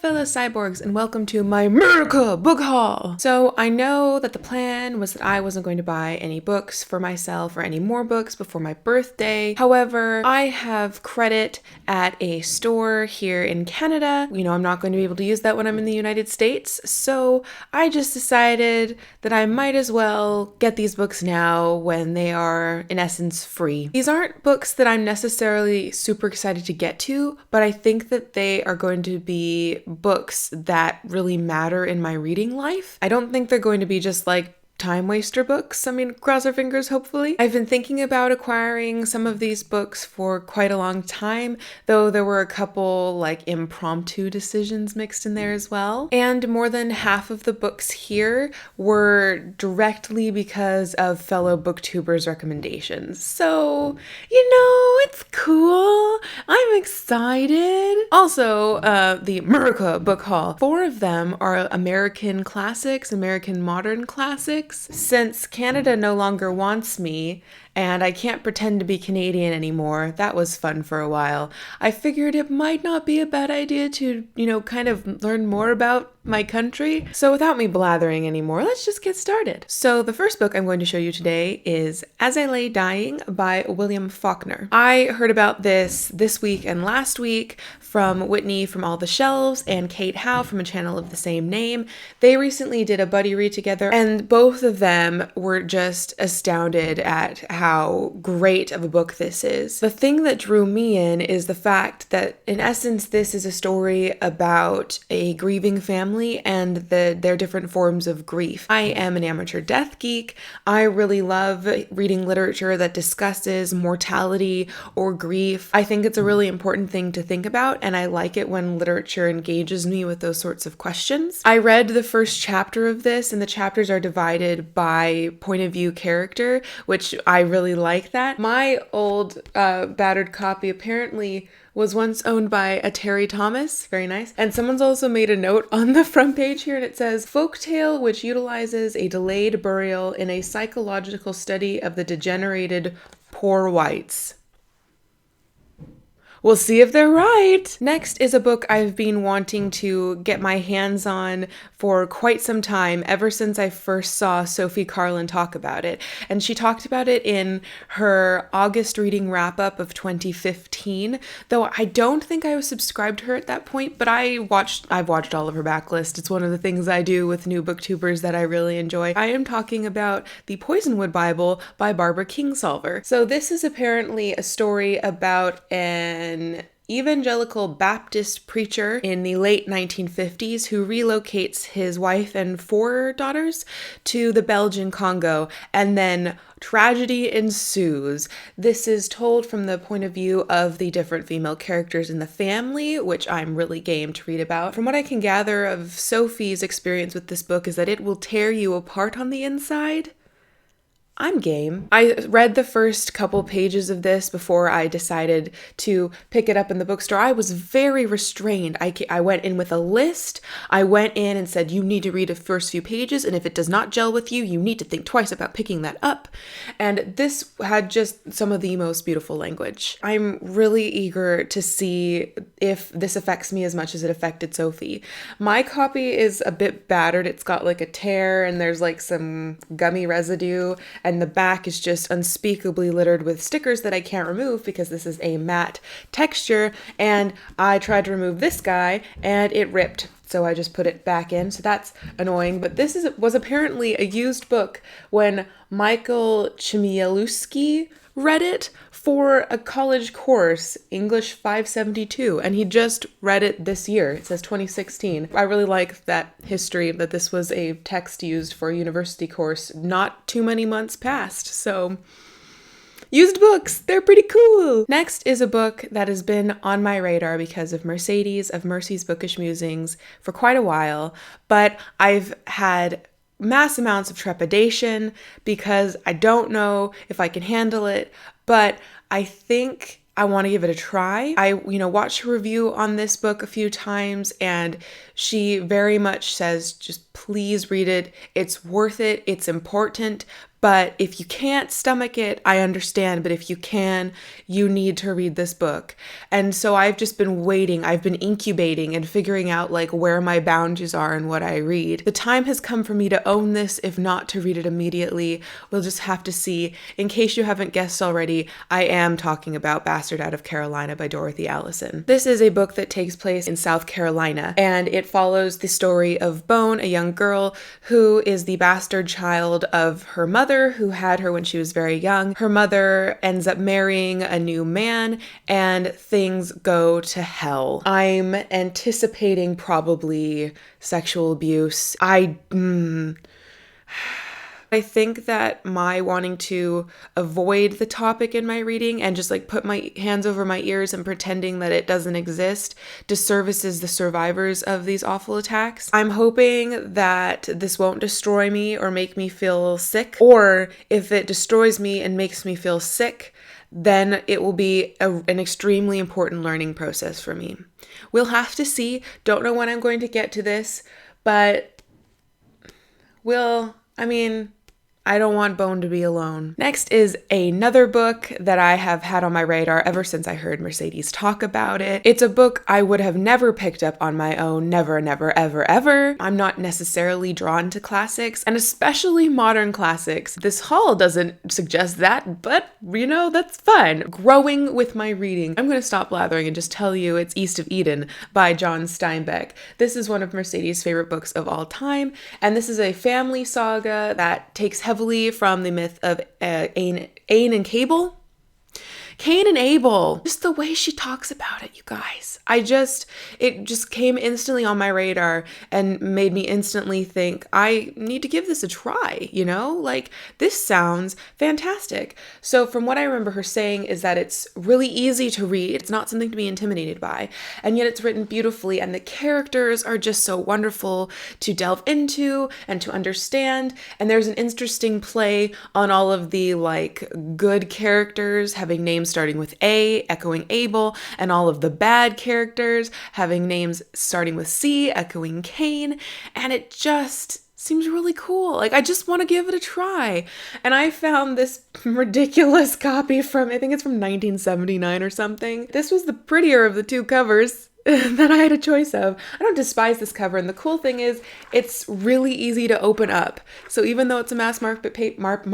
fellow cyborgs, and welcome to my MURICA book haul! So I know that the plan was that I wasn't going to buy any books for myself or any more books before my birthday. However, I have credit at a store here in Canada. I'm not going to be able to use that when I'm in the United States, so I just decided that I might as well get these books now when they are, in essence, free. These aren't books that I'm necessarily super excited to get to, but I think that they are going to be books that really matter in my reading life. I don't think they're going to be just like time waster books. Cross our fingers, hopefully. I've been thinking about acquiring some of these books for quite a long time, though there were a couple like impromptu decisions mixed in there as well. And more than half of the books here were directly because of fellow booktubers' recommendations. So, it's cool. I'm excited. Also, the MURICA book haul. 4 of them are American classics, American modern classics. Since Canada no longer wants me, and I can't pretend to be Canadian anymore, that was fun for a while, I figured it might not be a bad idea to, kind of learn more about my country. So without me blathering anymore, let's just get started. So the first book I'm going to show you today is As I Lay Dying by William Faulkner. I heard about this week and last week from Whitney from All the Shelves and Kate Howe from a channel of the same name. They recently did a buddy read together, and both of them were just astounded at how great of a book this is. The thing that drew me in is the fact that, in essence, this is a story about a grieving family and their different forms of grief. I am an amateur death geek. I really love reading literature that discusses mortality or grief. I think it's a really important thing to think about, and I like it when literature engages me with those sorts of questions. I read the first chapter of this, and the chapters are divided by point of view character, which I really like that. My old battered copy apparently was once owned by a Terry Thomas. Very nice. And someone's also made a note on the front page here, and it says, folktale which utilizes a delayed burial in a psychological study of the degenerated poor whites. We'll see if they're right. Next is a book I've been wanting to get my hands on for quite some time, ever since I first saw Sophie Carlin talk about it. And she talked about it in her August reading wrap-up of 2015, though I don't think I was subscribed to her at that point, but I've watched all of her backlist. It's one of the things I do with new booktubers that I really enjoy. I am talking about the Poisonwood Bible by Barbara Kingsolver. So this is apparently a story about an evangelical Baptist preacher in the late 1950s who relocates his wife and 4 daughters to the Belgian Congo, and then tragedy ensues. This is told from the point of view of the different female characters in the family, which I'm really game to read about. From what I can gather of Sophie's experience with this book is that it will tear you apart on the inside. I'm game. I read the first couple pages of this before I decided to pick it up in the bookstore. I was very restrained. I went in with a list. I went in and said, you need to read the first few pages, and if it does not gel with you, you need to think twice about picking that up. And this had just some of the most beautiful language. I'm really eager to see if this affects me as much as it affected Sophie. My copy is a bit battered. It's got like a tear, and there's like some gummy residue, and the back is just unspeakably littered with stickers that I can't remove because this is a matte texture, and I tried to remove this guy and it ripped, so I just put it back in, so that's annoying. But this was apparently a used book when Michael Chmielewski read it for a college course, English 572, and he just read it this year. It says 2016. I really like that history, that this was a text used for a university course not too many months past, so used books, they're pretty cool. Next is a book that has been on my radar because of Mercedes of Mercy's Bookish Musings for quite a while, but I've had mass amounts of trepidation because I don't know if I can handle it, but I think I want to give it a try. I, watched her review on this book a few times, and she very much says, just please read it. It's worth it. It's important, But if you can't stomach it, I understand. But if you can, you need to read this book. And so I've just been waiting. I've been incubating and figuring out like where my boundaries are and what I read. The time has come for me to own this, if not to read it immediately. We'll just have to see. In case you haven't guessed already, I am talking about Bastard Out of Carolina by Dorothy Allison. This is a book that takes place in South Carolina, and it follows the story of Bone, a young girl who is the bastard child of her mother, who had her when she was very young. Her mother ends up marrying a new man and things go to hell. I'm anticipating probably sexual abuse. I think that my wanting to avoid the topic in my reading and just like put my hands over my ears and pretending that it doesn't exist disservices the survivors of these awful attacks. I'm hoping that this won't destroy me or make me feel sick, or if it destroys me and makes me feel sick, then it will be an extremely important learning process for me. We'll have to see. Don't know when I'm going to get to this, but I don't want Bone to be alone. Next is another book that I have had on my radar ever since I heard Mercedes talk about it. It's a book I would have never picked up on my own, never, never, ever, ever. I'm not necessarily drawn to classics, and especially modern classics. This haul doesn't suggest that, but that's fine. Growing with my reading. I'm going to stop blathering and just tell you it's East of Eden by John Steinbeck. This is one of Mercedes' favorite books of all time, and this is a family saga that takes heavily from the myth of Cain and Abel. Cain and Abel. Just the way she talks about it, you guys. It just came instantly on my radar and made me instantly think, I need to give this a try, Like, this sounds fantastic. So from what I remember her saying is that it's really easy to read. It's not something to be intimidated by. And yet it's written beautifully, and the characters are just so wonderful to delve into and to understand. And there's an interesting play on all of the, good characters having names starting with A, echoing Abel, and all of the bad characters having names starting with C, echoing Cain, and it just seems really cool. I just want to give it a try. And I found this ridiculous copy from, I think it's from 1979 or something. This was the prettier of the two covers that I had a choice of. I don't despise this cover, and the cool thing is it's really easy to open up. So even though it's a mass market paperback,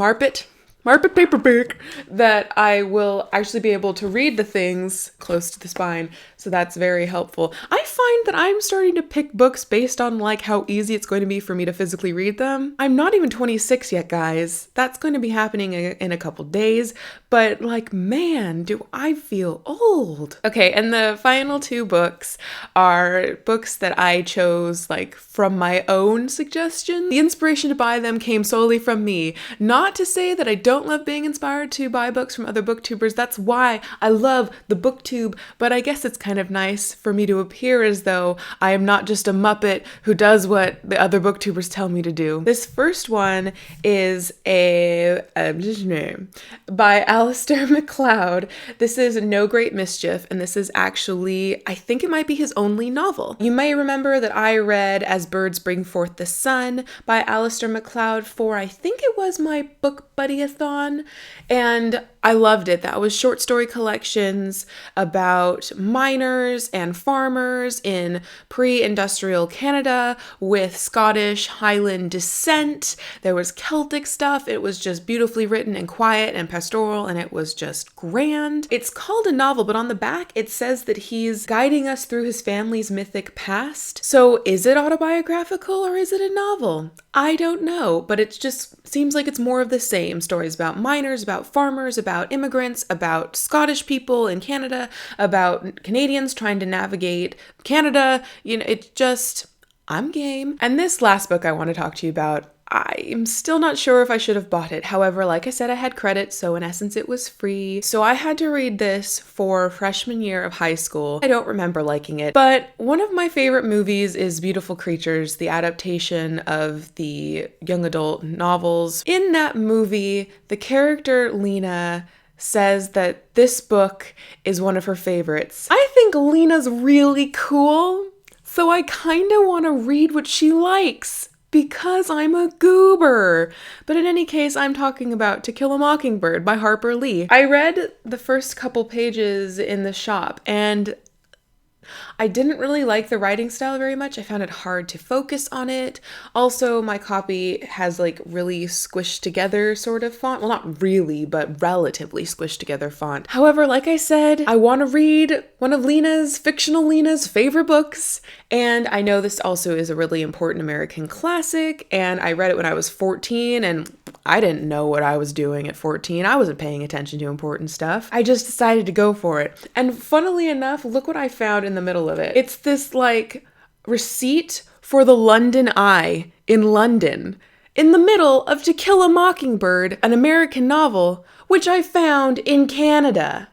that I will actually be able to read the things close to the spine. So that's very helpful. I find that I'm starting to pick books based on how easy it's going to be for me to physically read them. I'm not even 26 yet, guys. That's going to be happening in a couple days. But man, do I feel old. Okay, and the final two books are books that I chose from my own suggestion. The inspiration to buy them came solely from me. Not to say that I don't love being inspired to buy books from other booktubers. That's why I love the booktube, but I guess it's kind of nice for me to appear as though I am not just a Muppet who does what the other booktubers tell me to do. This first one is by Alistair MacLeod. This is No Great Mischief, and this is actually, I think it might be his only novel. You may remember that I read As Birds Bring Forth the Sun by Alistair MacLeod for, I think it was my book buddy-a-thon, and I loved it. That was short story collections about miners and farmers in pre-industrial Canada with Scottish Highland descent. There was Celtic stuff. It was just beautifully written and quiet and pastoral, and it was just grand. It's called a novel, but on the back it says that he's guiding us through his family's mythic past. So is it autobiographical or is it a novel? I don't know, but it just seems like it's more of the same. Stories about miners, about farmers, about immigrants, about Scottish people in Canada, about Canadians trying to navigate Canada. It's just, I'm game. And this last book I want to talk to you about, I'm still not sure if I should have bought it. However, like I said, I had credit, so in essence it was free. So I had to read this for freshman year of high school. I don't remember liking it, but one of my favorite movies is Beautiful Creatures, the adaptation of the young adult novels. In that movie, the character Lena says that this book is one of her favorites. I think Lena's really cool, so I kind of want to read what she likes. because I'm a goober. But in any case, I'm talking about To Kill a Mockingbird by Harper Lee. I read the first couple pages in the shop, and I didn't really like the writing style very much. I found it hard to focus on it. Also, my copy has like really squished together sort of font. Well, not really, but relatively squished together font. However, like I said, I want to read one of fictional Lena's favorite books. And I know this also is a really important American classic. And I read it when I was 14, and I didn't know what I was doing at 14. I wasn't paying attention to important stuff. I just decided to go for it. And funnily enough, look what I found in the middle of it. It's this like receipt for the London Eye in London in the middle of To Kill a Mockingbird, an American novel, which I found in Canada.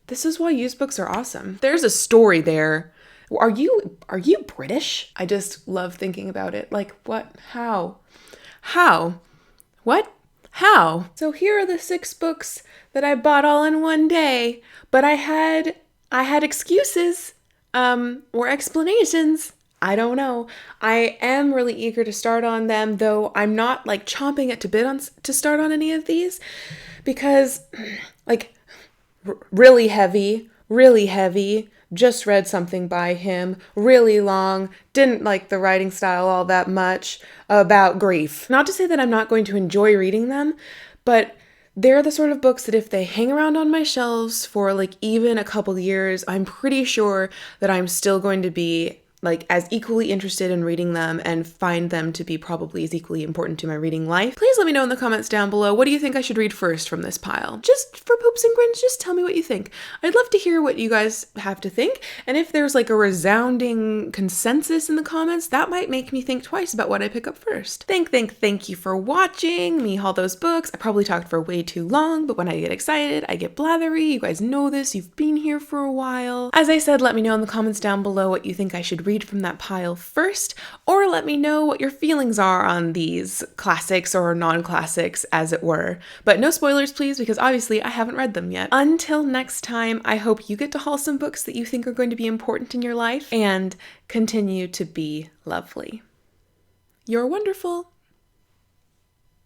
This is why used books are awesome. There's a story there. Are you British? I just love thinking about it. Like, what? How? What? How? So here are the 6 books that I bought all in one day, but I had excuses, or explanations. I don't know. I am really eager to start on them, though I'm not like chomping at to start on any of these, because like really heavy, just read something by him, really long, didn't like the writing style all that much, about grief. Not to say that I'm not going to enjoy reading them, but they're the sort of books that if they hang around on my shelves for like even a couple years, I'm pretty sure that I'm still going to be like as equally interested in reading them and find them to be probably as equally important to my reading life. Please let me know in the comments down below, what do you think I should read first from this pile? Just for poops and grins, just tell me what you think. I'd love to hear what you guys have to think, and if there's like a resounding consensus in the comments, that might make me think twice about what I pick up first. Thank you for watching me haul those books. I probably talked for way too long, but when I get excited, I get blathery. You guys know this, you've been here for a while. As I said, let me know in the comments down below what you think I should read from that pile first, or let me know what your feelings are on these classics or non-classics, as it were. But no spoilers, please, because obviously I haven't read them yet. Until next time, I hope you get to haul some books that you think are going to be important in your life and continue to be lovely. You're wonderful.